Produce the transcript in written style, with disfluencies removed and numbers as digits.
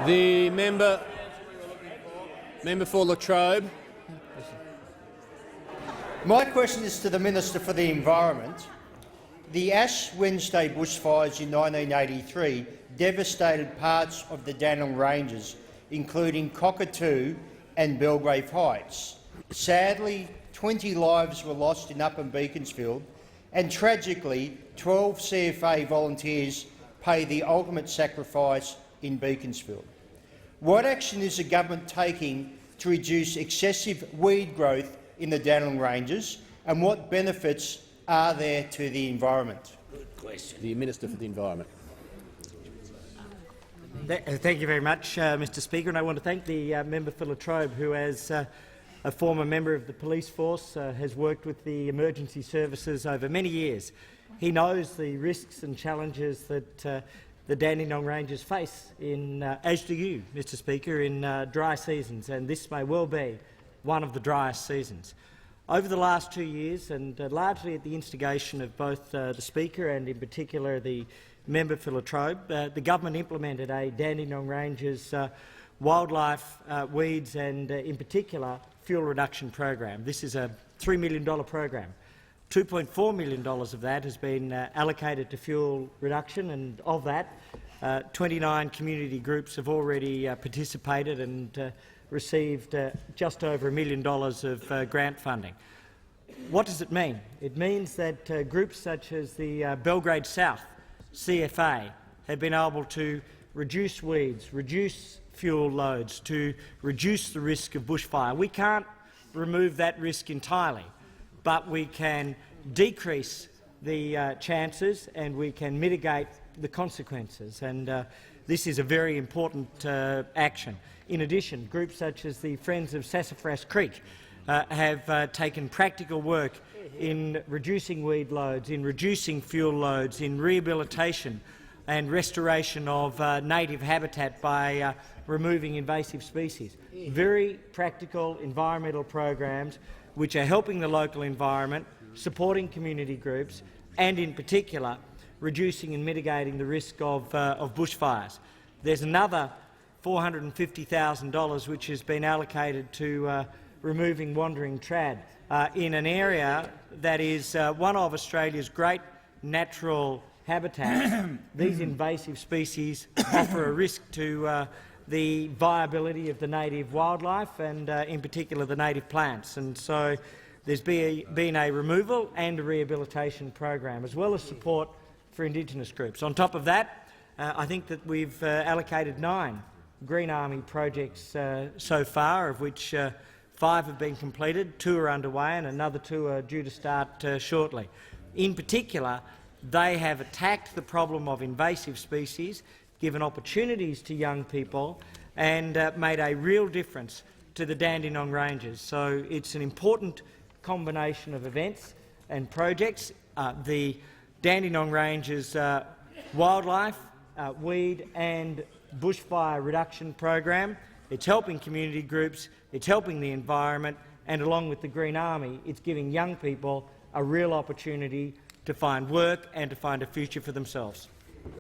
The member for Latrobe. My question is to the Minister for the Environment. The Ash Wednesday bushfires in 1983 devastated parts of the Dandenong Ranges, including Cockatoo and Belgrave Heights. Sadly, 20 lives were lost in Upper Beaconsfield, and tragically 12 CFA volunteers paid the ultimate sacrifice in Beaconsfield. What action is the government taking to reduce excessive weed growth in the Dandenong Ranges, and what benefits are there to the environment? Good question. The Minister for the Environment. Thank you very much, Mr Speaker, and I want to thank the member for Latrobe, who, as a former member of the police force, has worked with the emergency services over many years. He knows the risks and challenges that the Dandenong Ranges face, as do you, Mr Speaker, in dry seasons, and this may well be one of the driest seasons. Over the last 2 years, and largely at the instigation of both the Speaker and in particular the member for Latrobe, the government implemented a Dandenong Ranges wildlife, weeds and, in particular, fuel reduction program. This is a $3 million program. $2.4 million of that has been allocated to fuel reduction, and of that, 29 community groups have already participated and received just over $1 million of grant funding. What does it mean? It means that groups such as the Belgrade South CFA have been able to reduce weeds, reduce fuel loads, to reduce the risk of bushfire. We can't remove that risk entirely, but we can decrease the chances and we can mitigate the consequences, and this is a very important action. In addition, groups such as the Friends of Sassafras Creek have taken practical work in reducing weed loads, in reducing fuel loads, in rehabilitation and restoration of native habitat by removing invasive species. Very practical environmental programs which are helping the local environment, supporting community groups and, in particular, reducing and mitigating the risk of bushfires. There's another $450,000 which has been allocated to removing wandering trad in an area that is one of Australia's great natural habitats. These invasive species offer a risk to the viability of the native wildlife and, in particular, the native plants. And so there's been a removal and a rehabilitation program, as well as support for Indigenous groups. On top of that, I think that we've allocated 9 Green Army projects so far, of which 5 have been completed, 2 are underway and another 2 are due to start shortly. In particular, they have attacked the problem of invasive species, given opportunities to young people and made a real difference to the Dandenong Ranges. So it's an important combination of events and projects. The Dandenong Ranges wildlife, weed and bushfire reduction program. It's helping community groups, it's helping the environment, and along with the Green Army, it's giving young people a real opportunity to find work and to find a future for themselves.